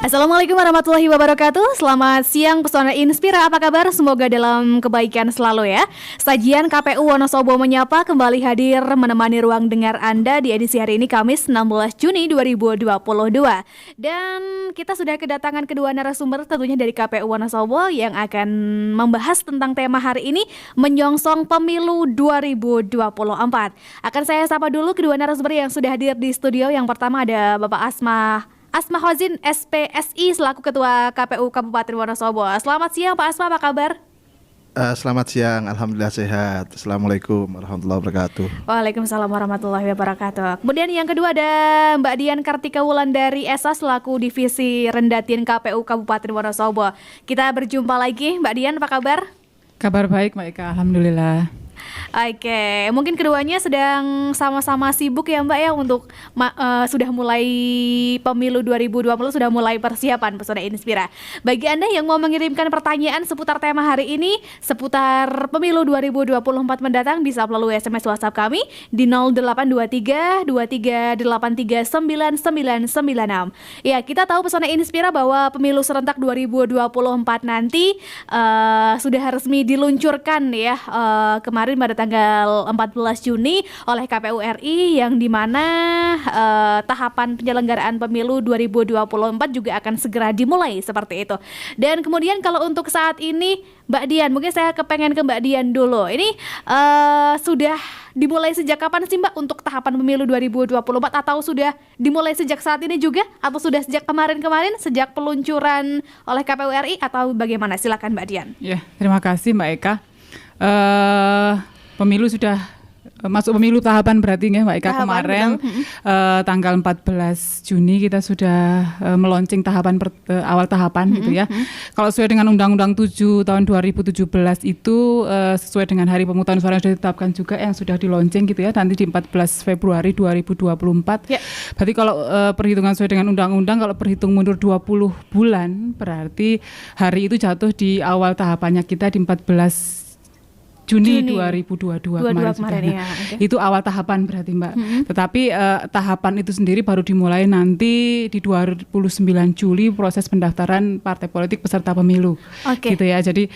Assalamualaikum warahmatullahi wabarakatuh. Selamat siang Pesona Inspira, apa kabar? Semoga dalam kebaikan selalu ya. Sajian KPU Wonosobo Menyapa kembali hadir menemani ruang dengar Anda di edisi hari ini Kamis 16 Juni 2022. Dan kita sudah kedatangan kedua narasumber tentunya dari KPU Wonosobo yang akan membahas tentang tema hari ini, menyongsong pemilu 2024. Akan saya sapa dulu kedua narasumber yang sudah hadir di studio. Yang pertama ada Bapak Asma Hozin, SPSI, selaku Ketua KPU Kabupaten Wonosobo. Selamat siang Pak Asma, apa kabar? Selamat siang, Alhamdulillah sehat. Assalamualaikum warahmatullahi wabarakatuh. Waalaikumsalam warahmatullahi wabarakatuh. Kemudian yang kedua ada Mbak Dian Kartika Wulandari SA, selaku Divisi Rendatin KPU Kabupaten Wonosobo. Kita berjumpa lagi, Mbak Dian, apa kabar? Kabar baik Mbak Eka, Alhamdulillah. Oke, mungkin keduanya sedang sama-sama sibuk ya Mbak ya untuk sudah mulai pemilu 2020, sudah mulai persiapan Pesona Inspira. Bagi Anda yang mau mengirimkan pertanyaan seputar tema hari ini, seputar pemilu 2024 mendatang, bisa melalui SMS WhatsApp kami di 0823 23839996. Ya, kita tahu Pesona Inspira bahwa pemilu serentak 2024 nanti sudah resmi diluncurkan ya kemarin pada tanggal 14 Juni oleh KPU RI, yang dimana tahapan penyelenggaraan pemilu 2024 juga akan segera dimulai seperti itu. Dan kemudian kalau untuk saat ini Mbak Dian, mungkin saya kepengen ke Mbak Dian dulu. Ini sudah dimulai sejak kapan sih Mbak untuk tahapan pemilu 2024, atau sudah dimulai sejak saat ini juga, atau sudah sejak kemarin-kemarin sejak peluncuran oleh KPU RI, atau bagaimana? Silakan Mbak Dian. Ya, terima kasih Mbak Eka. Pemilu sudah masuk pemilu tahapan berarti ya Mbak Eka. Kemarin tanggal 14 Juni kita sudah meluncing tahapan awal tahapan gitu ya. Kalau sesuai dengan Undang-Undang 7 tahun 2017 itu sesuai dengan hari pemungutan suara yang sudah ditetapkan juga, yang sudah diluncing gitu ya, nanti di 14 Februari 2024 ya. Berarti kalau perhitungan sesuai dengan undang-undang, kalau perhitung mundur 20 bulan berarti hari itu jatuh di awal tahapannya kita di 14 Juni 2022 kemarin ya. Okay. Itu awal tahapan berarti Mbak. Tetapi tahapan itu sendiri baru dimulai nanti di 29 Juli proses pendaftaran partai politik peserta pemilu. Okay. Gitu ya. Jadi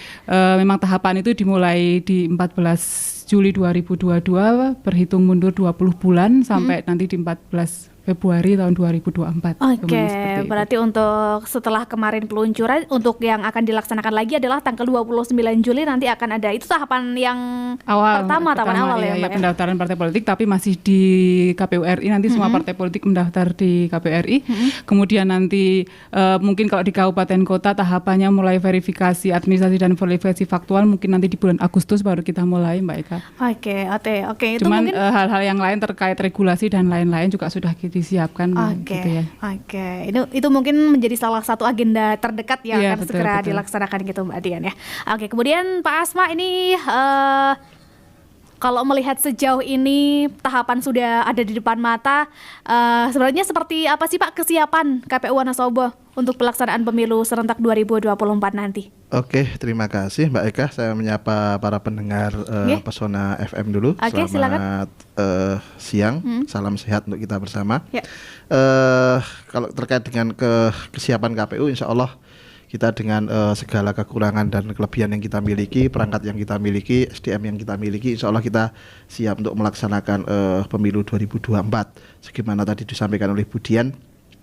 memang tahapan itu dimulai di 14 Juli 2022, berhitung mundur 20 bulan sampai nanti di 14 Februari tahun 2024. Oke, berarti untuk setelah kemarin peluncuran, untuk yang akan dilaksanakan lagi adalah tanggal 29 Juli nanti akan ada. Itu tahapan yang pertama tahapan awal ya Mbak? Pendaftaran partai politik, tapi masih di KPU RI, nanti semua partai politik mendaftar di KPU RI. Kemudian nanti mungkin kalau di kabupaten kota tahapannya mulai verifikasi administrasi dan verifikasi faktual, mungkin nanti di bulan Agustus baru kita mulai Mbak Eka. Oke. Itu cuman mungkin hal-hal yang lain terkait regulasi dan lain-lain juga sudah disiapkan. Gitu ya. Oke. Itu mungkin menjadi salah satu agenda terdekat yang akan segera dilaksanakan gitu Mbak Dian ya. Oke, kemudian Pak Asma ini kalau melihat sejauh ini tahapan sudah ada di depan mata, sebenarnya seperti apa sih Pak kesiapan KPU Wonosobo untuk pelaksanaan pemilu serentak 2024 nanti? Oke, terima kasih Mbak Eka. Saya menyapa para pendengar Pesona FM dulu. Selamat siang, salam sehat untuk kita bersama. Kalau terkait dengan kesiapan KPU, insya Allah kita dengan segala kekurangan dan kelebihan yang kita miliki, perangkat yang kita miliki, SDM yang kita miliki, insya Allah kita siap untuk melaksanakan pemilu 2024. Sebagaimana tadi disampaikan oleh Bu Dian,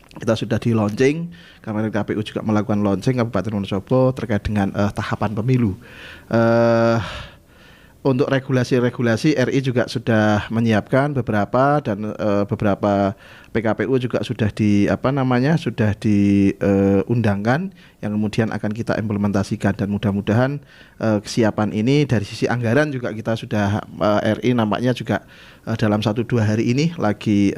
kita sudah di launching, kemarin KPU juga melakukan launching Kabupaten Wonosobo terkait dengan tahapan pemilu. Untuk regulasi-regulasi RI juga sudah menyiapkan beberapa, dan beberapa PKPU juga sudah sudah diundangkan yang kemudian akan kita implementasikan, dan mudah-mudahan kesiapan ini dari sisi anggaran juga kita sudah RI nampaknya juga dalam 1-2 hari ini lagi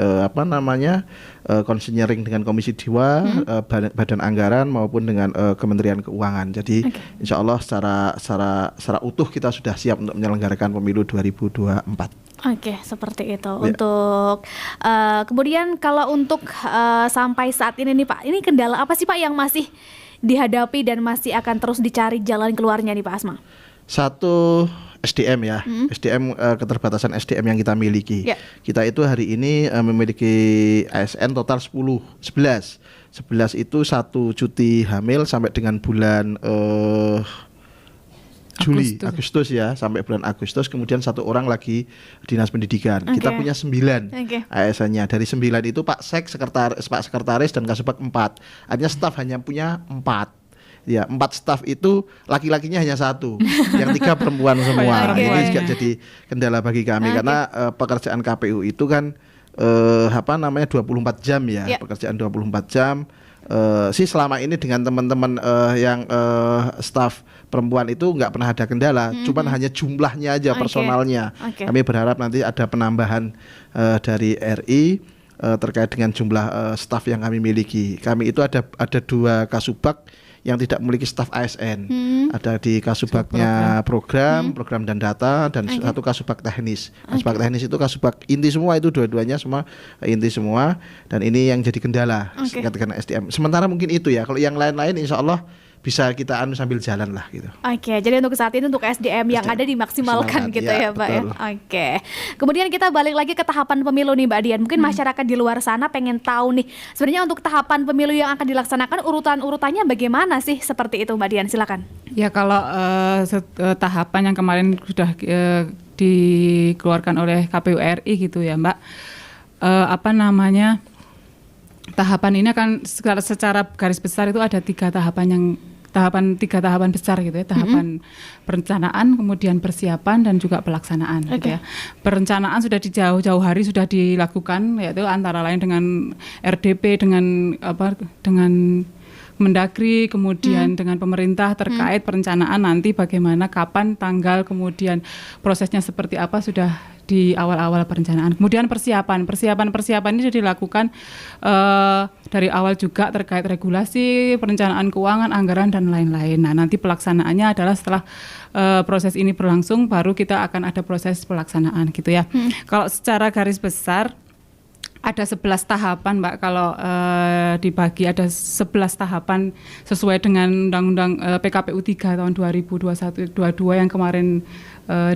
konseling dengan Komisi 2, Badan Anggaran maupun dengan Kementerian Keuangan. Jadi insya Allah secara utuh kita sudah siap untuk menyelenggarakan pemilu 2024. Oke, seperti itu. Untuk kemudian kalau untuk sampai saat ini nih Pak, ini kendala apa sih Pak yang masih dihadapi dan masih akan terus dicari jalan keluarnya nih Pak Asma? Satu, SDM ya, SDM keterbatasan SDM yang kita miliki. Kita itu hari ini memiliki ASN total 11 itu 1 cuti hamil sampai dengan bulan Agustus ya, sampai bulan Agustus. Kemudian 1 orang lagi dinas pendidikan. Kita punya 9 ASN-nya. Dari 9 itu Pak Sekretaris dan Kasubag 4. Artinya staf hanya punya 4. Ya, 4 staf itu laki-lakinya hanya 1, yang 3 perempuan semua. Ini juga jadi kendala bagi kami karena pekerjaan KPU itu kan 24 jam ya, pekerjaan 24 jam. Sih selama ini dengan teman-teman yang staf perempuan itu nggak pernah ada kendala, cuman hanya jumlahnya aja, personalnya. Kami berharap nanti ada penambahan dari RI terkait dengan jumlah staf yang kami miliki. Kami itu ada 2 kasubag yang tidak memiliki staf ASN. Ada di kasubagnya program dan data, dan 1 kasubag teknis. Kasubag teknis itu kasubag inti semua, itu dua-duanya semua inti semua, dan ini yang jadi kendala dengan SDM. Sementara mungkin itu ya, kalau yang lain-lain insya Allah bisa kita sambil jalan lah gitu. Jadi untuk saat ini untuk SDM yang ada dimaksimalkan gitu ya Pak ya. Kemudian kita balik lagi ke tahapan pemilu nih Mbak Dian. Mungkin masyarakat di luar sana pengen tahu nih, sebenarnya untuk tahapan pemilu yang akan dilaksanakan urutannya bagaimana sih, seperti itu Mbak Dian, silakan. Ya kalau tahapan yang kemarin sudah dikeluarkan oleh KPU RI gitu ya Mbak, tahapan ini akan secara garis besar itu ada 3 tahapan besar gitu ya, tahapan perencanaan, kemudian persiapan, dan juga pelaksanaan gitu ya. Perencanaan sudah di jauh-jauh hari sudah dilakukan, yaitu antara lain dengan RDP, dengan Mendagri, kemudian dengan pemerintah terkait perencanaan nanti bagaimana, kapan, tanggal, kemudian prosesnya seperti apa, sudah di awal-awal perencanaan. Kemudian persiapan ini sudah dilakukan dari awal juga terkait regulasi, perencanaan keuangan, anggaran, dan lain-lain. Nah, nanti pelaksanaannya adalah setelah proses ini berlangsung, baru kita akan ada proses pelaksanaan gitu ya. Kalau secara garis besar ada 11 tahapan Mbak, kalau dibagi ada 11 tahapan sesuai dengan Undang-Undang PKPU 3 tahun 2021-22 yang kemarin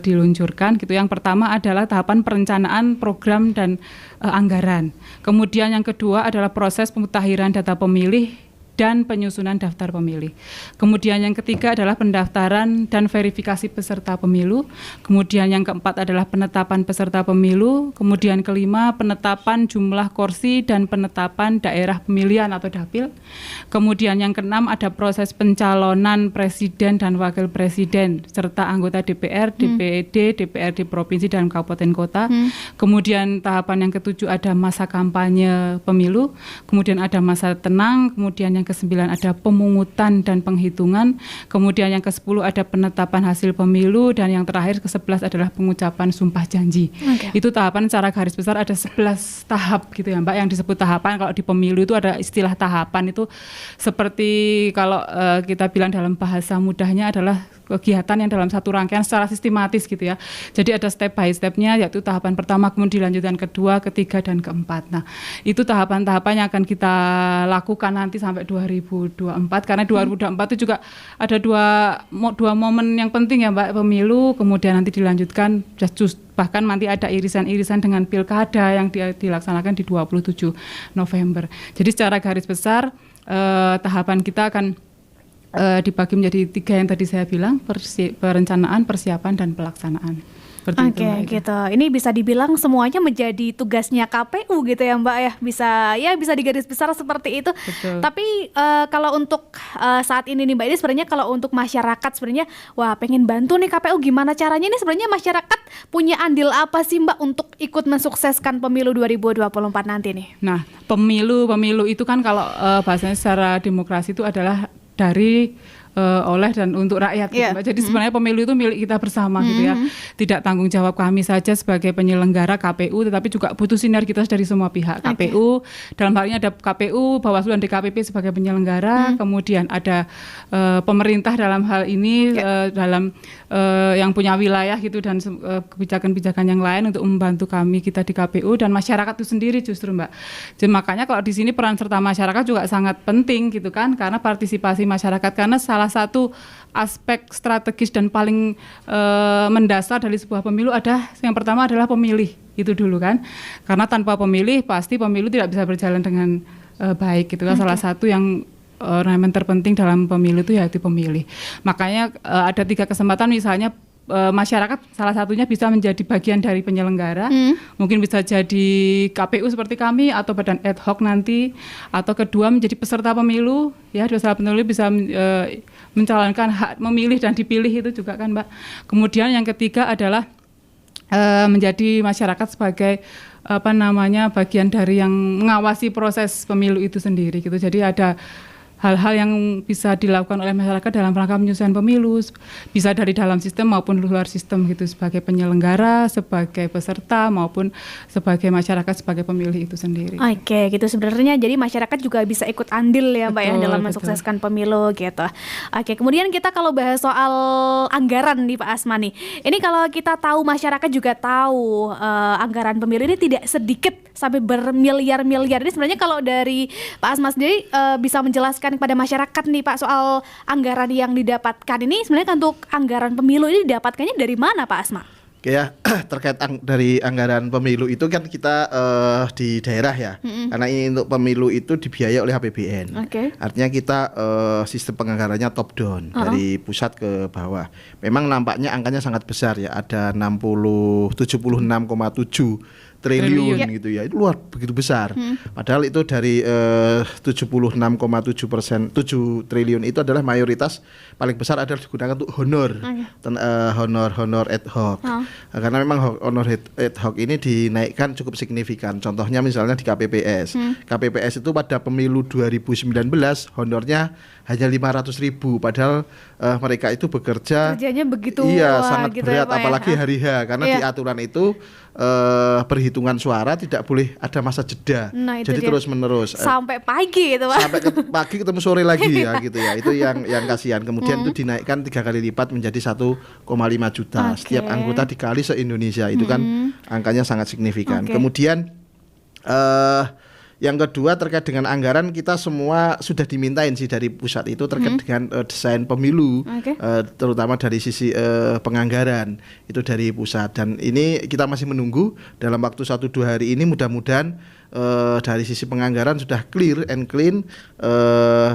diluncurkan gitu. Yang pertama adalah tahapan perencanaan program dan anggaran. Kemudian yang kedua adalah proses pemutahiran data pemilih dan penyusunan daftar pemilih. Kemudian yang ketiga adalah pendaftaran dan verifikasi peserta pemilu. Kemudian yang keempat adalah penetapan peserta pemilu. Kemudian kelima, penetapan jumlah kursi dan penetapan daerah pemilihan atau dapil. Kemudian yang keenam ada proses pencalonan presiden dan wakil presiden serta anggota DPR, DPD, DPRD provinsi dan kabupaten kota. Kemudian tahapan yang ketujuh ada masa kampanye pemilu. Kemudian ada masa tenang. Kemudian yang ke-9 ada pemungutan dan penghitungan. Kemudian yang ke-10 ada penetapan hasil pemilu, dan yang terakhir ke-11 adalah pengucapan sumpah janji. Itu tahapan secara garis besar ada 11 tahap gitu ya Mbak, yang disebut tahapan. Kalau di pemilu itu ada istilah tahapan, itu seperti kalau kita bilang dalam bahasa mudahnya adalah kegiatan yang dalam satu rangkaian secara sistematis gitu ya. Jadi ada step by stepnya, yaitu tahapan pertama, kemudian dilanjutkan kedua, ketiga, dan keempat. Nah, itu tahapan-tahapan yang akan kita lakukan nanti sampai 2024, karena 2024 itu juga ada dua momen yang penting ya Mbak, pemilu, kemudian nanti dilanjutkan bahkan nanti ada irisan-irisan dengan pilkada yang dilaksanakan di 27 November. Jadi secara garis besar tahapan kita akan dibagi menjadi 3 yang tadi saya bilang, perencanaan, persiapan, dan pelaksanaan. Gitu. Ini bisa dibilang semuanya menjadi tugasnya KPU gitu ya Mbak ya. Bisa digaris besar seperti itu. Betul. Tapi kalau untuk saat ini nih Mbak, ini sebenarnya kalau untuk masyarakat sebenarnya pengen bantu nih KPU, gimana caranya? Ini sebenarnya masyarakat punya andil apa sih Mbak untuk ikut mensukseskan pemilu 2024 nanti nih? Nah, pemilu itu kan kalau bahasanya secara demokrasi itu adalah dari oleh dan untuk rakyat gitu, Mbak. Jadi sebenarnya pemilu itu milik kita bersama gitu ya. Tidak tanggung jawab kami saja sebagai penyelenggara KPU, tetapi juga butuh sinergitas dari semua pihak. KPU, dalam hal ini ada KPU, Bawaslu, dan DKPP sebagai penyelenggara, kemudian ada pemerintah dalam hal ini dalam yang punya wilayah gitu, dan kebijakan-kebijakan yang lain untuk membantu kita di KPU, dan masyarakat itu sendiri justru Mbak. Jadi makanya kalau di sini peran serta masyarakat juga sangat penting gitu kan, karena partisipasi masyarakat, karena salah salah satu aspek strategis dan paling mendasar dari sebuah pemilu yang pertama adalah pemilih itu dulu kan, karena tanpa pemilih pasti pemilu tidak bisa berjalan dengan baik gitu kan. Salah satu yang ornamen terpenting dalam pemilu itu yaitu pemilih. Makanya ada 3 kesempatan, misalnya masyarakat salah satunya bisa menjadi bagian dari penyelenggara, mungkin bisa jadi KPU seperti kami atau badan ad hoc nanti, atau kedua menjadi peserta pemilu, ya peserta pemilu bisa mencalonkan hak memilih dan dipilih itu juga kan Mbak. Kemudian yang ketiga adalah menjadi masyarakat sebagai bagian dari yang mengawasi proses pemilu itu sendiri gitu. Jadi ada hal-hal yang bisa dilakukan oleh masyarakat dalam rangka penyelesaian pemilu, bisa dari dalam sistem maupun luar sistem gitu, sebagai penyelenggara, sebagai peserta maupun sebagai masyarakat sebagai pemilih itu sendiri. Oke, gitu sebenarnya. Jadi masyarakat juga bisa ikut andil ya Mbak ya dalam mensukseskan pemilu gitu. Oke, kemudian kita kalau bahas soal anggaran nih Pak Asma nih. Ini kalau kita tahu, masyarakat juga tahu anggaran pemilu ini tidak sedikit sampai bermiliar-miliar. Ini sebenarnya kalau dari Pak Asma sendiri bisa menjelaskan kepada masyarakat nih Pak soal anggaran yang didapatkan ini, sebenarnya untuk anggaran pemilu ini didapatkannya dari mana Pak Asma? Oke ya, terkait dari anggaran pemilu itu kan kita di daerah ya, karena ini untuk pemilu itu dibiayai oleh APBN. Artinya kita sistem penganggarannya top down, dari pusat ke bawah. Memang nampaknya angkanya sangat besar ya, ada 76,7 triliun gitu ya, itu luar begitu besar. Padahal itu dari 76,7%, 7 triliun itu adalah mayoritas paling besar adalah digunakan untuk honor, honor ad hoc. Karena memang honor ad hoc ini dinaikkan cukup signifikan. Contohnya misalnya di KPPS. KPPS itu pada pemilu 2019 honornya hanya 500.000, padahal mereka itu kerjanya begitu sangat gitu berat ya, apalagi hari H, karena di aturan itu perhitungan suara tidak boleh ada masa jeda, jadi terus menerus sampai pagi gitu Pak. Sampai pagi ketemu sore lagi ya gitu ya. Itu yang kasihan. Kemudian itu dinaikkan 3 kali lipat menjadi 1,5 juta setiap anggota dikali se-Indonesia. Itu kan angkanya sangat signifikan. Kemudian yang kedua terkait dengan anggaran, kita semua sudah dimintain sih dari pusat itu terkait dengan desain pemilu, terutama dari sisi penganggaran itu dari pusat, dan ini kita masih menunggu dalam waktu 1-2 hari ini, mudah-mudahan dari sisi penganggaran sudah clear and clean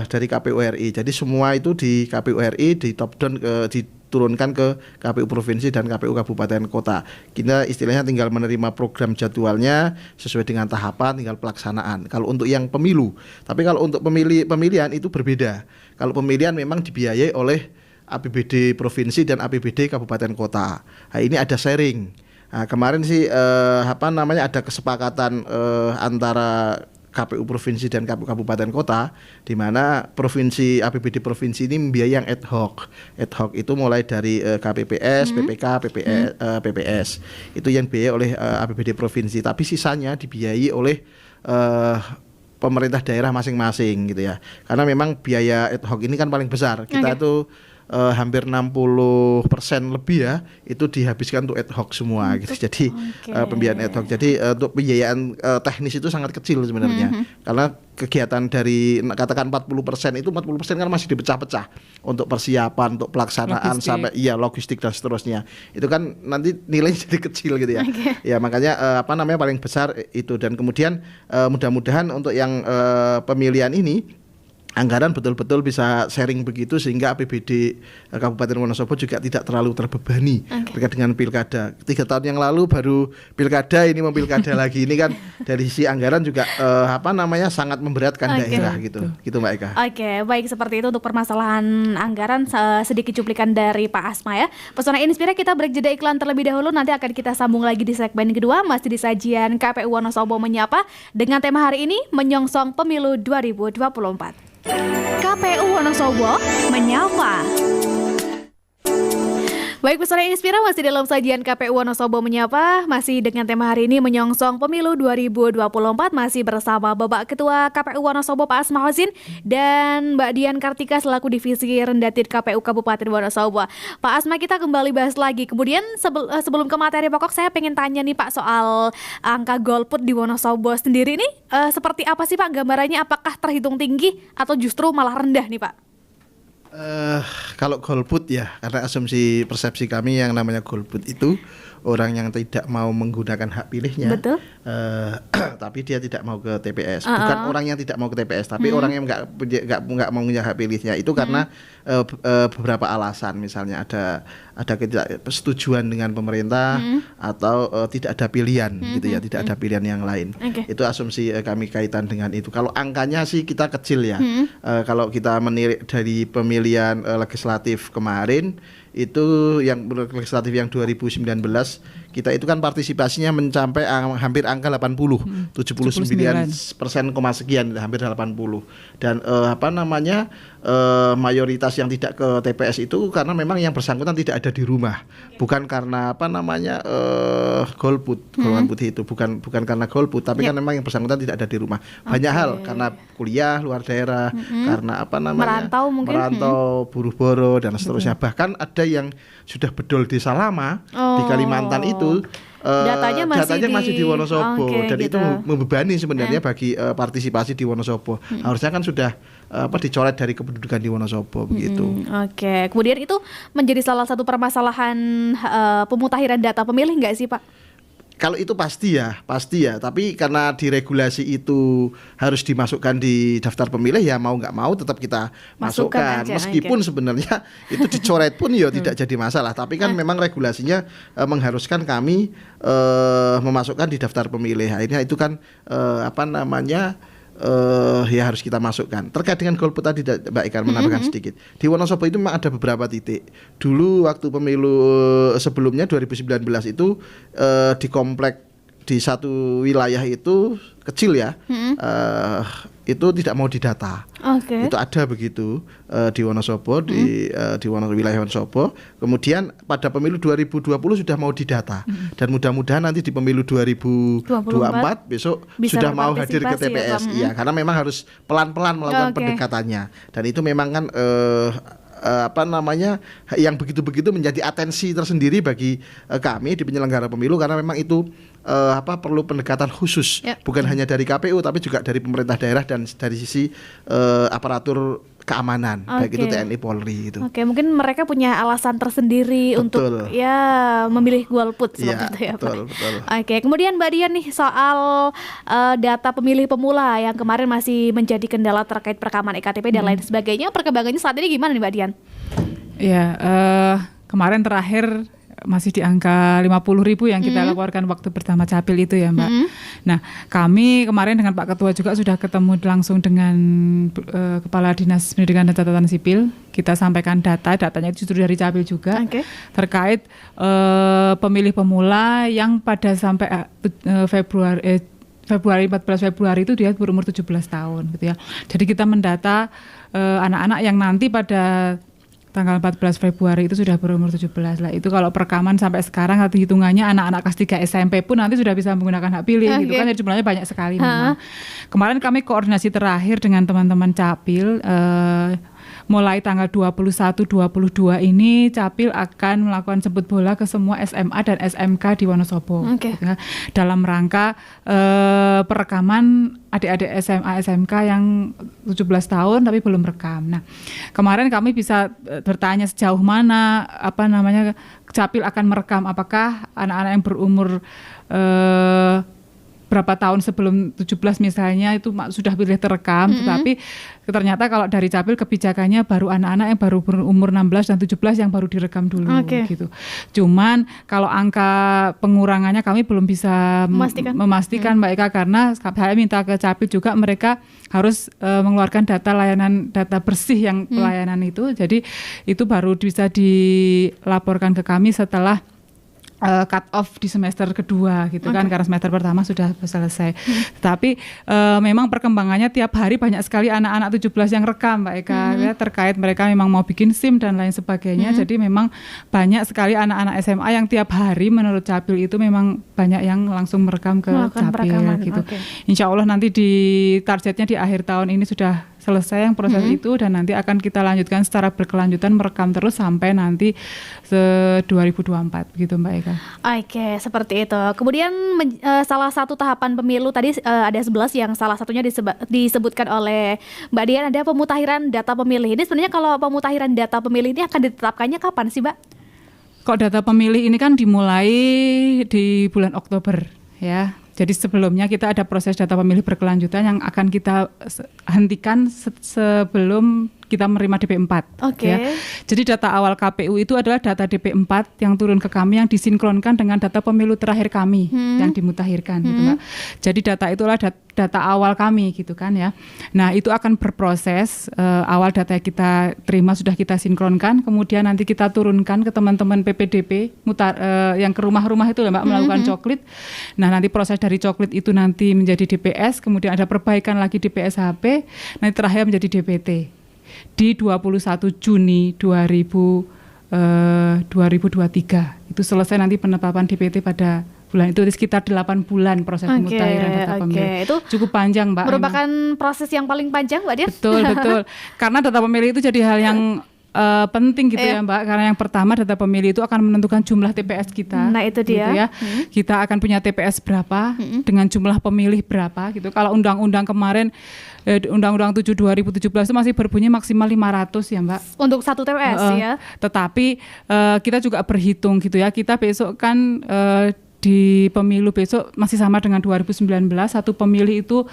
dari KPU RI. Jadi semua itu di KPU RI di top down diturunkan ke KPU provinsi dan KPU kabupaten kota. Kita istilahnya tinggal menerima program jadwalnya sesuai dengan tahapan, tinggal pelaksanaan. Kalau untuk yang pemilu, tapi kalau untuk pemilihan itu berbeda. Kalau pemilihan memang dibiayai oleh APBD provinsi dan APBD kabupaten kota. Nah, ini ada sharing. Nah, kemarin sih ada kesepakatan antara KPU provinsi dan KPU kabupaten kota, di mana provinsi APBD provinsi ini membiayai yang ad hoc. Ad hoc itu mulai dari KPPS, PPK, PPS. Itu yang dibiayai oleh APBD provinsi, tapi sisanya dibiayai oleh pemerintah daerah masing-masing gitu ya. Karena memang biaya ad hoc ini kan paling besar. Kita itu hampir 60% lebih ya itu dihabiskan untuk ad hoc semua gitu. Jadi pembiayaan ad hoc. Jadi untuk pembiayaan teknis itu sangat kecil sebenarnya. Karena kegiatan dari katakan 40% itu 40% kan masih dipecah-pecah untuk persiapan, untuk pelaksanaan sampai logistik dan seterusnya. Itu kan nanti nilainya jadi kecil gitu ya. Ya makanya paling besar itu, dan kemudian mudah-mudahan untuk yang pemilihan ini anggaran betul-betul bisa sharing begitu sehingga APBD Kabupaten Wonosobo juga tidak terlalu terbebani terkait dengan pilkada. 3 tahun yang lalu baru pilkada, ini mau pilkada lagi. Ini kan dari sisi anggaran juga sangat memberatkan daerah gitu. Gitu Mbak Eka. Baik, seperti itu untuk permasalahan anggaran, sedikit cuplikan dari Pak Asma ya. Pesona Inspira, kita break jeda iklan terlebih dahulu, nanti akan kita sambung lagi di segmen kedua masih di sajian KPU Wonosobo Menyapa dengan tema hari ini menyongsong pemilu 2024. KPU Wonosobo Menyapa. Baik, pesona Inspira, masih dalam sajian KPU Wonosobo Menyapa, masih dengan tema hari ini menyongsong pemilu 2024, masih bersama Bapak Ketua KPU Wonosobo Pak Asma Husin dan Mbak Dian Kartika selaku Divisi Rendatir KPU Kabupaten Wonosobo. Pak Asma, kita kembali bahas lagi. Kemudian sebelum ke materi pokok, saya pengen tanya nih Pak soal angka golput di Wonosobo sendiri ini seperti apa sih Pak gambarannya? Apakah terhitung tinggi atau justru malah rendah nih Pak? Kalau golput ya, karena asumsi persepsi kami yang namanya golput itu orang yang tidak mau menggunakan hak pilihnya, tapi dia tidak mau ke TPS. Bukan orang yang tidak mau ke TPS, tapi orang yang nggak mau punya hak pilihnya itu karena beberapa alasan, misalnya ada ketidaksetujuan dengan pemerintah atau tidak ada pilihan, gitu ya, tidak ada pilihan yang lain. Itu asumsi kami kaitan dengan itu. Kalau angkanya sih kita kecil ya. Kalau kita menirik dari pemilihan legislatif kemarin, itu yang legislatif yang 2019 kita itu kan partisipasinya mencapai hampir angka 80, 79% sekian, hampir 80. Dan mayoritas yang tidak ke TPS itu karena memang yang bersangkutan tidak ada di rumah, bukan karena golput, golongan putih itu bukan karena golput, tapi kan memang yang bersangkutan tidak ada di rumah. Banyak hal, karena kuliah luar daerah, karena merantau, buruh boro dan seterusnya. Bahkan ada yang sudah bedol desa lama di Kalimantan itu, datanya masih di Wonosobo, dan gitu. Itu membebani sebenarnya bagi partisipasi di Wonosobo. Harusnya kan sudah dicoret dari kependudukan di Wonosobo begitu. Kemudian itu menjadi salah satu permasalahan pemutakhiran data pemilih nggak sih, Pak? Kalau itu pasti ya. Tapi karena di regulasi itu harus dimasukkan di daftar pemilih, ya mau nggak mau tetap kita masukkan. Meskipun sebenarnya itu dicoret pun ya tidak jadi masalah. Tapi kan memang regulasinya mengharuskan kami memasukkan di daftar pemilih. Akhirnya itu kan ya harus kita masukkan. Terkait dengan golput tadi Mbak Eka menambahkan sedikit. Di Wonosobo itu memang ada beberapa titik. Dulu waktu pemilu sebelumnya 2019 itu di komplek di satu wilayah itu kecil ya, itu tidak mau didata. Itu ada begitu di Wonosobo, di wilayah Wonosobo. Kemudian pada pemilu 2020 sudah mau didata, dan mudah-mudahan nanti di pemilu 2024 besok sudah mau hadir ke TPS. Iya, karena memang harus pelan-pelan melakukan pendekatannya, dan itu memang kan yang begitu-begitu menjadi atensi tersendiri bagi kami di penyelenggara pemilu, karena memang itu perlu pendekatan khusus, bukan hanya dari KPU tapi juga dari pemerintah daerah dan dari sisi aparatur keamanan, baik itu TNI, Polri itu. Mungkin mereka punya alasan tersendiri untuk memilih golput seperti itu ya, Pak. Betul. Kemudian Mbak Dian nih, soal data pemilih pemula yang kemarin masih menjadi kendala terkait perekaman EKTP dan lain sebagainya, perkembangannya saat ini gimana nih Mbak Dian? Ya, kemarin terakhir masih di angka 50.000 yang kita laporkan waktu pertama capil itu ya Mbak. Nah, kami kemarin dengan Pak Ketua juga sudah ketemu langsung dengan Kepala Dinas Pendidikan dan Catatan Sipil. Kita sampaikan datanya itu justru dari capil juga, terkait pemilih pemula yang pada sampai Februari 14 Februari itu dia berumur 17 tahun gitu ya. Jadi kita mendata anak-anak yang nanti pada tanggal 14 Februari itu sudah berumur 17 lah. Itu kalau perekaman sampai sekarang hitungannya anak-anak kelas 3 SMP pun nanti sudah bisa menggunakan hak pilih gitu kan. Jadi jumlahnya banyak sekali memang. Kemarin kami koordinasi terakhir dengan teman-teman Capil, mulai tanggal 21-22 ini Capil akan melakukan jemput bola ke semua SMA dan SMK di Wonosobo gitu ya, dalam rangka perekaman adik-adik SMA SMK yang 17 tahun tapi belum rekam. Nah, kemarin kami bisa bertanya sejauh mana Capil akan merekam, apakah anak-anak yang berumur berapa tahun sebelum 17 misalnya itu sudah boleh terekam, tetapi ternyata kalau dari Capil kebijakannya baru anak-anak yang baru berumur 16 dan 17 yang baru direkam dulu gitu. Cuman kalau angka pengurangannya kami belum bisa memastikan Mbak Eka, karena saya minta ke Capil juga mereka harus mengeluarkan data bersih yang pelayanan itu. Jadi itu baru bisa dilaporkan ke kami setelah cut off di semester kedua gitu kan, karena semester pertama sudah selesai. Tapi memang perkembangannya tiap hari banyak sekali anak-anak 17 yang rekam Mbak Eka ya, terkait mereka memang mau bikin SIM dan lain sebagainya. Jadi memang banyak sekali anak-anak SMA yang tiap hari menurut Capil itu memang banyak yang langsung merekam ke Capil gitu. Insya Allah nanti di targetnya di akhir tahun ini sudah selesai yang proses itu, dan nanti akan kita lanjutkan secara berkelanjutan, merekam terus sampai nanti 2024 begitu Mbak Eka. Oke, seperti itu. Kemudian salah satu tahapan pemilu tadi ada 11 yang salah satunya disebutkan oleh Mbak Dian, ada pemutakhiran data pemilih. Ini sebenarnya kalau pemutakhiran data pemilih ini akan ditetapkannya kapan sih, Mbak? Kok data pemilih ini kan dimulai di bulan Oktober ya. Jadi sebelumnya kita ada proses data pemilih berkelanjutan yang akan kita hentikan sebelum kita menerima DP4. Oke. Ya. Jadi data awal KPU itu adalah data DP4 yang turun ke kami, yang disinkronkan dengan data pemilu terakhir kami yang dimutakhirkan gitu Mbak. Jadi data itulah data awal kami gitu kan ya. Nah, itu akan berproses, awal data yang kita terima sudah kita sinkronkan, kemudian nanti kita turunkan ke teman-teman PPDP yang ke rumah-rumah itu ya Mbak, melakukan coklit. Nah, nanti proses dari coklit itu nanti menjadi DPS, kemudian ada perbaikan lagi di PSHP, nanti terakhir menjadi DPT. Di 21 Juni 2023 itu selesai nanti penetapan DPT pada bulan itu, sekitar 8 bulan proses pemutakhiran data pemilih. Itu cukup panjang Mbak. Merupakan proses yang paling panjang Mbak Dian? Betul. Karena data pemilih itu jadi hal yang penting gitu ya Mbak, karena yang pertama data pemilih itu akan menentukan jumlah TPS kita. Nah itu dia. Gitu ya. Kita akan punya TPS berapa dengan jumlah pemilih berapa gitu. Kalau undang-undang kemarin Undang-Undang 7 2017 itu masih berbunyi maksimal 500 ya Mbak. Untuk satu TPS ya. Tetapi kita juga berhitung gitu ya. Kita besok kan di pemilu besok masih sama dengan 2019, satu pemilih itu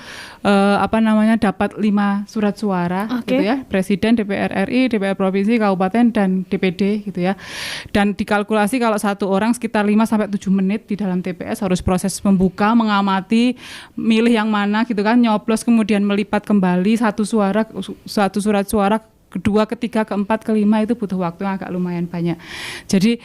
dapat 5 surat suara gitu ya, Presiden, DPR RI, DPR Provinsi, Kabupaten, dan DPD gitu ya. Dan dikalkulasi kalau satu orang sekitar 5-7 menit di dalam TPS harus proses membuka, mengamati, milih yang mana gitu kan, nyoblos, kemudian melipat kembali satu surat suara, kedua, ketiga, keempat, kelima, itu butuh waktu yang agak lumayan banyak. Jadi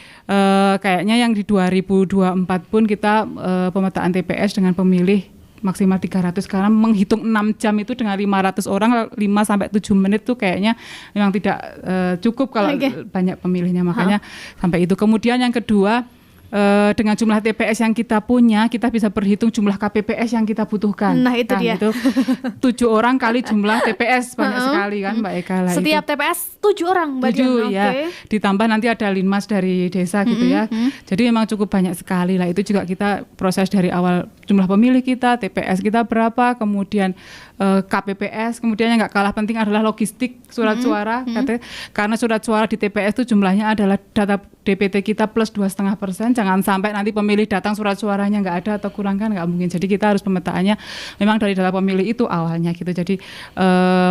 kayaknya yang di 2024 pun kita pemetaan TPS dengan pemilih maksimal 300, karena menghitung 6 jam itu dengan 500 orang 5-7 menit tuh kayaknya memang tidak cukup kalau banyak pemilihnya, makanya sampai itu. Kemudian yang kedua, dengan jumlah TPS yang kita punya, kita bisa berhitung jumlah KPPS yang kita butuhkan. Nah itu dia. Itu 7 orang kali jumlah TPS, banyak sekali kan Mbak Eka. Setiap itu. TPS 7 orang Mbak Dian. 7 ya. Ditambah nanti ada linmas dari desa gitu ya. Jadi memang cukup banyak sekali lah. Itu juga kita proses dari awal, jumlah pemilih kita, TPS kita berapa, kemudian KPPS, kemudian yang nggak kalah penting adalah logistik surat suara. Karena surat suara di TPS itu jumlahnya adalah data DPT kita plus 2,5%. Jangan sampai nanti pemilih datang surat suaranya nggak ada atau kurang, kan nggak mungkin. Jadi kita harus pemetaannya memang dari data pemilih itu awalnya gitu. Jadi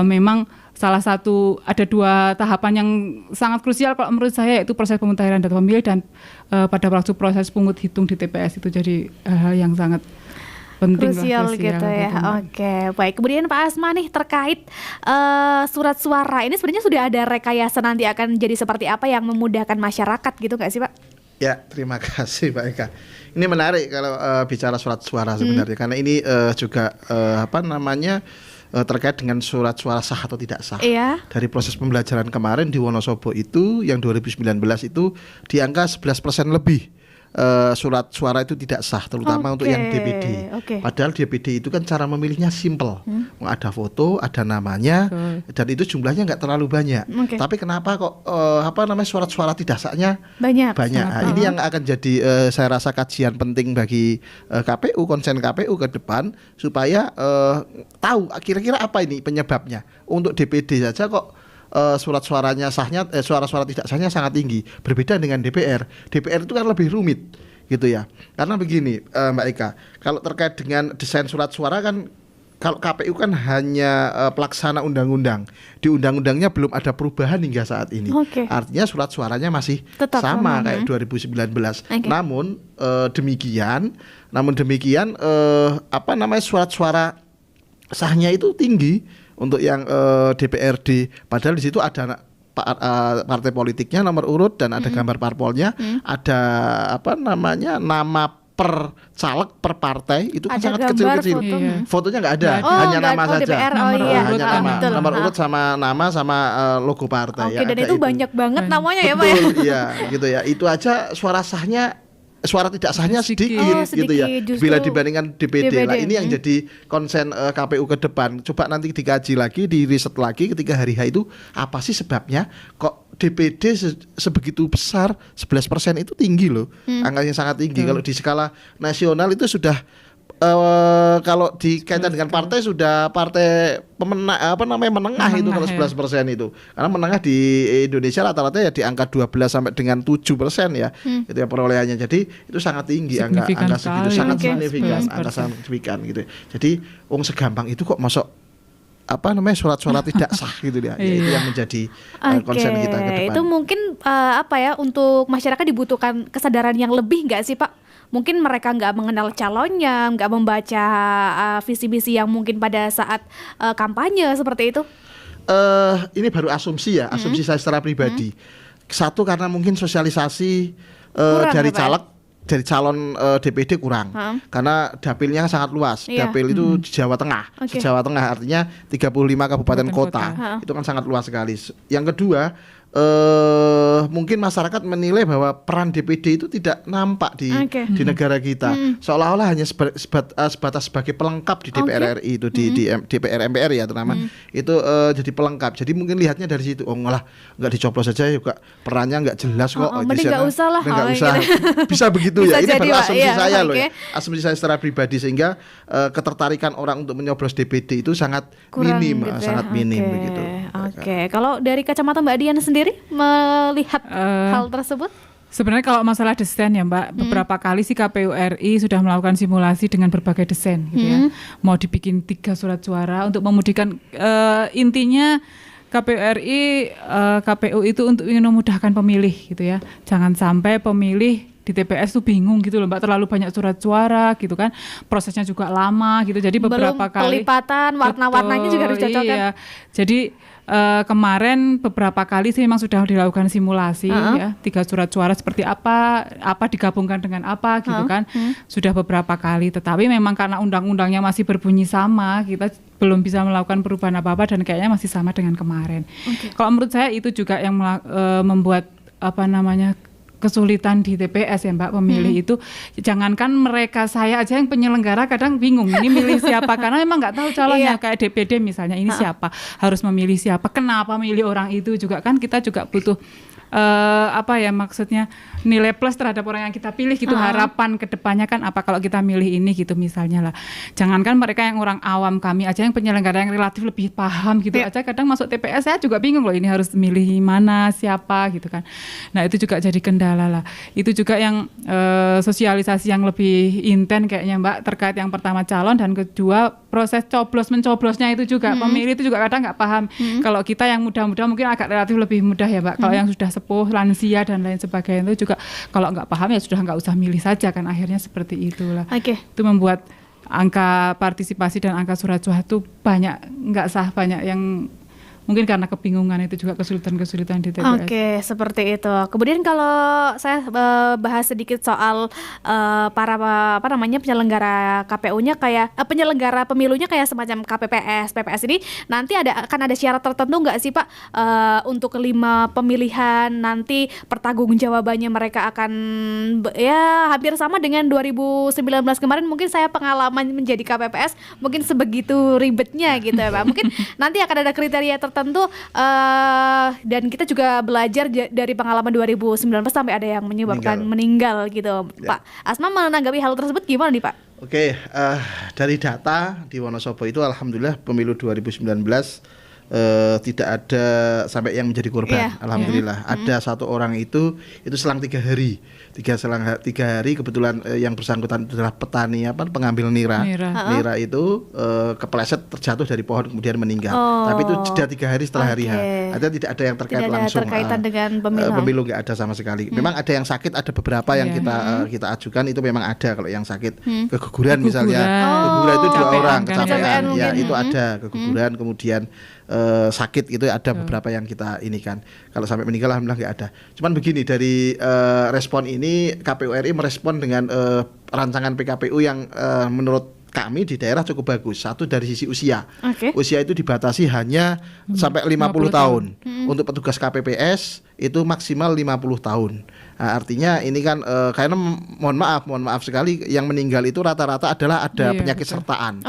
memang salah satu, ada 2 tahapan yang sangat krusial kalau menurut saya, yaitu proses pemutakhiran data pemilih dan pada waktu proses pungut hitung di TPS itu. Jadi hal yang sangat penting, krusial gitu ya. Oke, baik. Kemudian Pak Asma nih, terkait surat suara ini sebenarnya sudah ada rekayasa nanti akan jadi seperti apa yang memudahkan masyarakat gitu nggak sih Pak? Ya, terima kasih Mbak Eka. Ini menarik kalau bicara surat suara sebenarnya, karena ini juga terkait dengan surat suara sah atau tidak sah. Dari proses pembelajaran kemarin di Wonosobo itu, yang 2019 itu di angka 11% lebih. Surat suara itu tidak sah, terutama untuk yang DPD. Padahal DPD itu kan cara memilihnya simple, ada foto, ada namanya, dan itu jumlahnya nggak terlalu banyak. Tapi kenapa kok surat suara tidak sahnya banyak? Nah, ini yang akan jadi saya rasa kajian penting bagi KPU, konsen KPU ke depan, supaya tahu kira-kira apa ini penyebabnya. Untuk DPD saja kok surat suaranya sahnya, suara-suara tidak sahnya sangat tinggi, berbeda dengan DPR. DPR itu kan lebih rumit gitu ya. Karena begini Mbak Eka, kalau terkait dengan desain surat suara kan, kalau KPU kan hanya pelaksana undang-undang. Di undang-undangnya belum ada perubahan hingga saat ini. Artinya surat suaranya masih tetap sama kayak 2019. Namun demikian surat suara sahnya itu nama untuk yang DPRD, padahal di situ ada partai politiknya, nomor urut, dan ada gambar parpolnya, ada nama per caleg per partai, itu kan sangat kecil-kecil. Fotonya nggak ada, hanya nama saja. DPR, hanya nomor urut sama nama sama logo partai. Dan itu banyak banget namanya ya Pak ya. Iya, gitu ya. Itu aja suara sahnya suara tidak sahnya sedikit, gitu ya. Bila dibandingkan DPD. Nah, ini yang jadi konsen KPU ke depan. Coba nanti dikaji lagi, di riset lagi ketika hari H itu apa sih sebabnya kok DPD sebegitu besar, 11% itu tinggi loh. Angkanya sangat tinggi. Kalau di skala nasional itu sudah kalau dikaitkan dengan partai sudah partai menengah itu kalau 11% itu. Karena menengah di Indonesia rata-rata ya di angka 12 sampai dengan 7% ya. Itu ya perolehannya. Jadi itu sangat tinggi angka segitu, sangat signifikan, angka sangat signifikan gitu. Jadi segampang itu kok masuk surat-surat tidak sah gitu ya. Itu yang menjadi konsen kita ke depan. Itu mungkin untuk masyarakat dibutuhkan kesadaran yang lebih nggak sih Pak? Mungkin mereka nggak mengenal calonnya, nggak membaca visi-visi yang mungkin pada saat kampanye seperti itu. Ini baru asumsi saya secara pribadi. Satu karena mungkin sosialisasi dari caleg, dari calon DPD kurang, karena dapilnya sangat luas. Dapil itu di Jawa Tengah, Jawa Tengah artinya 35 kabupaten kota. Itu kan sangat luas sekali. Yang kedua, mungkin masyarakat menilai bahwa peran DPD itu tidak nampak di negara kita, seolah-olah hanya sebatas sebagai pelengkap di DPR RI itu, di DPR MPR ya terutama itu jadi pelengkap. Jadi mungkin lihatnya dari situ, malah nggak dicoblos saja juga perannya nggak jelas kok. Mending nggak usah lah. Nggak usah. Bisa begitu ya. Ini baru asumsi saya loh ya. Asumsi saya secara pribadi, sehingga ketertarikan orang untuk menyoblos DPD itu sangat minim, gitu ya? Sangat minim begitu. Kalau dari kacamata Mbak Dian sendiri melihat hal tersebut? Sebenarnya kalau masalah desain ya Mbak, beberapa kali sih KPU RI sudah melakukan simulasi dengan berbagai desain gitu ya. Mau dibikin 3 surat suara untuk memudahkan, intinya KPU RI, KPU itu untuk ingin memudahkan pemilih gitu ya. Jangan sampai pemilih di TPS tuh bingung gitu loh Mbak, terlalu banyak surat suara gitu kan, prosesnya juga lama gitu. Jadi beberapa kali pelipatan warna-warnanya juga harus cocokkan. Iya. Jadi kemarin beberapa kali sih memang sudah dilakukan simulasi ya, 3 surat suara seperti apa digabungkan dengan apa gitu kan. Sudah beberapa kali, tetapi memang karena undang-undangnya masih berbunyi sama, kita belum bisa melakukan perubahan apa-apa dan kayaknya masih sama dengan kemarin. Kalau menurut saya itu juga yang membuat kesulitan di TPS ya Mbak, pemilih itu jangankan mereka, saya aja yang penyelenggara kadang bingung ini milih siapa, karena memang nggak tahu calonnya. Kayak DPD misalnya, ini siapa, harus memilih siapa, kenapa milih orang itu juga kan, kita juga butuh maksudnya nilai plus terhadap orang yang kita pilih gitu. Harapan kedepannya kan apa kalau kita milih ini gitu misalnya lah. Jangankan mereka yang orang awam, kami aja yang penyelenggara yang relatif lebih paham gitu aja kadang masuk TPS saya juga bingung loh, ini harus milih mana, siapa gitu kan. Nah itu juga jadi kendala lah. Itu juga yang sosialisasi yang lebih intens kayaknya Mbak, terkait yang pertama calon, dan kedua proses mencoblosnya itu juga. Pemilih itu juga kadang nggak paham. Kalau kita yang muda-muda mungkin agak relatif lebih mudah ya Mbak. Kalau yang sudah sepuh, lansia dan lain sebagainya itu juga kalau nggak paham ya sudah nggak usah milih saja kan, akhirnya seperti itulah. Itu membuat angka partisipasi dan angka surat suara itu banyak nggak sah, banyak yang mungkin karena kebingungan itu juga kesulitan di TPS. Seperti itu. Kemudian kalau saya bahas sedikit soal para penyelenggara KPU-nya kayak penyelenggara pemilunya kayak semacam KPPS, PPS ini nanti akan ada syarat tertentu nggak sih Pak, untuk 5 pemilihan nanti pertanggungjawabannya mereka akan hampir sama dengan 2019 kemarin. Mungkin saya pengalaman menjadi KPPS mungkin sebegitu ribetnya gitu ya Pak. Mungkin nanti akan ada kriteria tertentu, dan kita juga belajar dari pengalaman 2019 sampai ada yang menyebabkan meninggal gitu. Pak Asma menanggapi hal tersebut gimana nih Pak? Dari data di Wonosobo itu alhamdulillah pemilu 2019 tidak ada sampai yang menjadi korban. Alhamdulillah. Ada 1 orang itu selang 3 hari. 3 hari kebetulan yang bersangkutan itu adalah petani pengambil nira. Nira itu kepleset terjatuh dari pohon kemudian meninggal. Tapi itu jeda 3 hari setelah hari H. Artinya tidak ada yang terkait langsung. Terkaitan dengan pemilu nggak ada sama sekali. Memang ada yang sakit, ada beberapa yang kita ajukan itu memang ada. Kalau yang sakit keguguran misalnya, keguguran itu 2 orang kecapean. Ya itu ada keguguran, kemudian sakit itu ada beberapa yang kita ini kan. Kalau sampai meninggal alhamdulillah nggak ada. Cuman begini, dari respon ini KPU RI merespon dengan rancangan PKPU yang menurut kami di daerah cukup bagus. Satu dari sisi usia. Usia itu dibatasi hanya sampai 50 tahun. Untuk petugas KPPS itu maksimal 50 tahun. Nah, artinya ini kan karena mohon maaf sekali yang meninggal itu rata-rata adalah ada penyakit sertaan.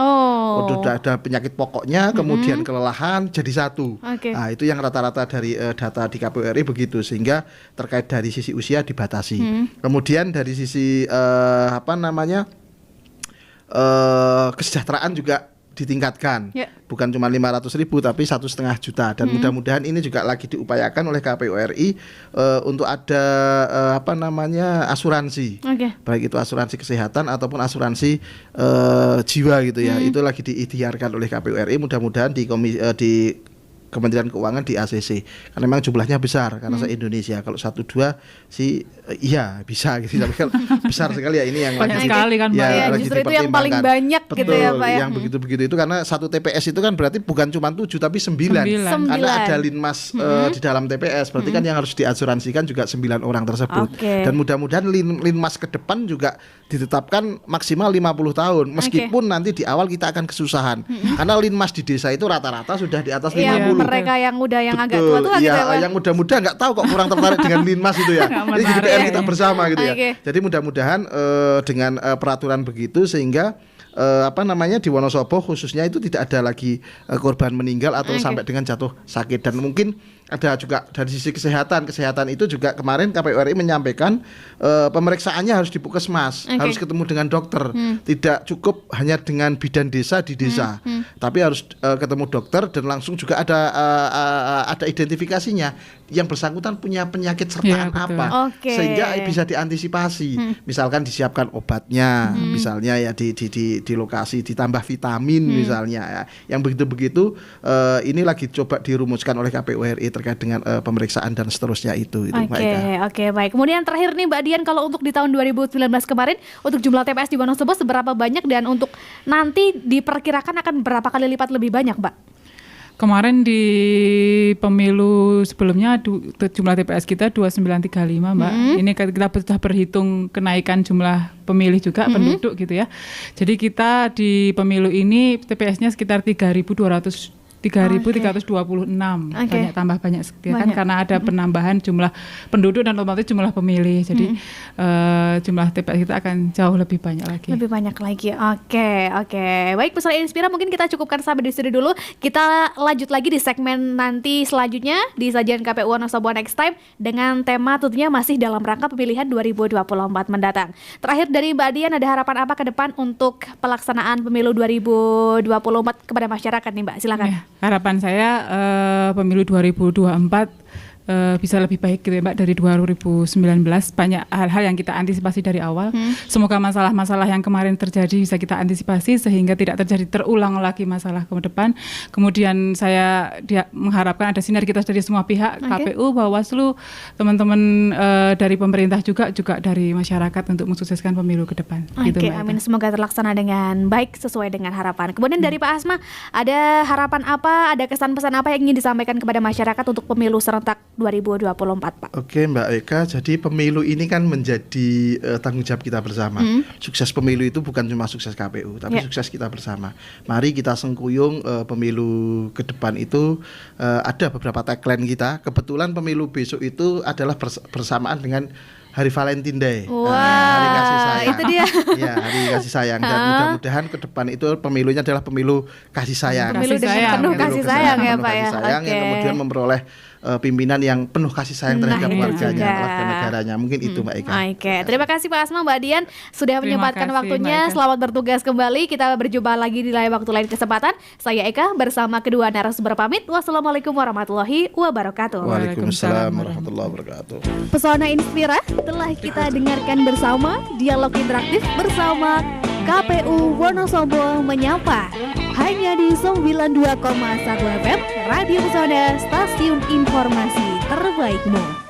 Udah ada penyakit pokoknya, kemudian kelelahan jadi satu. Nah, itu yang rata-rata dari data di KPU RI begitu, sehingga terkait dari sisi usia dibatasi. Kemudian dari sisi kesejahteraan juga ditingkatkan, bukan cuma 500.000 tapi 1,5 juta, dan mudah-mudahan ini juga lagi diupayakan oleh KPU RI untuk ada asuransi, baik itu asuransi kesehatan ataupun asuransi jiwa gitu ya, itu lagi diikhtiarkan oleh KPU RI, mudah-mudahan di Kementerian Keuangan di ACC, karena memang jumlahnya besar karena se-Indonesia. Kalau 1-2 sih iya bisa gitu, tapi kalau besar sekali ya ini yang banyak lagi sekali kan Pak. Ya, justru itu yang paling banyak. Betul, gitu ya Pak ya. Yang begitu-begitu itu karena satu TPS itu kan berarti bukan cuma 7 tapi 9. Karena ada linmas di dalam TPS, berarti kan yang harus diasuransikan juga 9 orang tersebut. Dan mudah-mudahan linmas ke depan juga ditetapkan maksimal 50 tahun, meskipun nanti di awal kita akan kesusahan. Karena linmas di desa itu rata-rata sudah di atas 50. Mereka yang udah yang agak tua-tua gitu ya Pak. Yang muda-muda nggak tahu kok kurang tertarik dengan linmas itu ya. Ini jadi PR kita bersama gitu ya. Jadi mudah-mudahan dengan peraturan begitu sehingga di Wonosobo khususnya itu tidak ada lagi korban meninggal atau sampai dengan jatuh sakit. Dan mungkin ada juga dari sisi kesehatan itu juga kemarin KPU RI menyampaikan pemeriksaannya harus di puskesmas, harus ketemu dengan dokter, tidak cukup hanya dengan bidan desa di desa, tapi harus ketemu dokter dan langsung juga ada identifikasinya yang bersangkutan punya penyakit sertaan apa, sehingga bisa diantisipasi. Misalkan disiapkan obatnya, misalnya ya di lokasi ditambah vitamin misalnya ya. Yang begitu-begitu ini lagi coba dirumuskan oleh KPU RI terkait dengan pemeriksaan dan seterusnya itu. Oke, baik. Kemudian terakhir nih Mbak Dian, kalau untuk di tahun 2019 kemarin untuk jumlah TPS di Wonosobo seberapa banyak, dan untuk nanti diperkirakan akan berapa kali lipat lebih banyak Mbak? Kemarin di pemilu sebelumnya jumlah TPS kita 2935 Mbak. Ini kita sudah berhitung kenaikan jumlah pemilih juga, penduduk gitu ya. Jadi kita di pemilu ini TPS-nya sekitar 3.326, banyak kan karena ada penambahan jumlah penduduk dan otomatis jumlah pemilih. Jadi jumlah TPS kita akan jauh lebih banyak lagi. Oke. Baik, Pesona Inspira, mungkin kita cukupkan sampai di sini dulu. Kita lanjut lagi di segmen nanti selanjutnya di sajian KPU Wonosobo Next Time dengan tema tentunya masih dalam rangka pemilihan 2024 mendatang. Terakhir dari Mbak Dian, ada harapan apa ke depan untuk pelaksanaan pemilu 2024 kepada masyarakat nih Mbak? Silakan. Harapan saya pemilu 2024 bisa lebih baik gitu ya Mbak dari 2019. Banyak hal-hal yang kita antisipasi dari awal. Semoga masalah-masalah yang kemarin terjadi bisa kita antisipasi sehingga tidak terjadi terulang lagi masalah ke depan. Kemudian saya mengharapkan ada sinergitas dari semua pihak, KPU, Bawaslu, teman-teman dari pemerintah juga dari masyarakat untuk mensukseskan pemilu ke depan. Gitu, amin. Semoga terlaksana dengan baik sesuai dengan harapan. Kemudian dari Pak Asma, ada harapan apa, ada kesan-pesan apa yang ingin disampaikan kepada masyarakat untuk pemilu serentak 2024 Pak? Oke Mbak Eka, jadi pemilu ini kan menjadi tanggung jawab kita bersama. Sukses pemilu itu bukan cuma sukses KPU, tapi sukses kita bersama. Mari kita sengkuyung pemilu ke depan itu. Ada beberapa tagline kita. Kebetulan pemilu besok itu adalah bersamaan dengan Hari Valentine Day, hari kasih sayang. Itu dia. Ya, hari kasih sayang. Dan mudah-mudahan ke depan itu pemilunya adalah pemilu kasih sayang. Pemilu dengan penuh kasih sayang ya Pak ya. Yang kemudian memperoleh pimpinan yang penuh kasih sayang terhadap warganya, warga negaranya. Mungkin itu Mbak Eka. Terima kasih Pak Asma, Mbak Dian sudah menyempatkan waktunya. Selamat bertugas kembali. Kita berjumpa lagi di lain waktu, lain kesempatan. Saya Eka bersama kedua narasumber pamit. Wassalamualaikum warahmatullahi wabarakatuh. Waalaikumsalam warahmatullahi wabarakatuh. Pesona Inspira telah kita dengarkan bersama, dialog interaktif bersama KPU Wonosobo menyapa. Hanya di 92,1 FM Radio Pesona, stasiun informasi terbaikmu.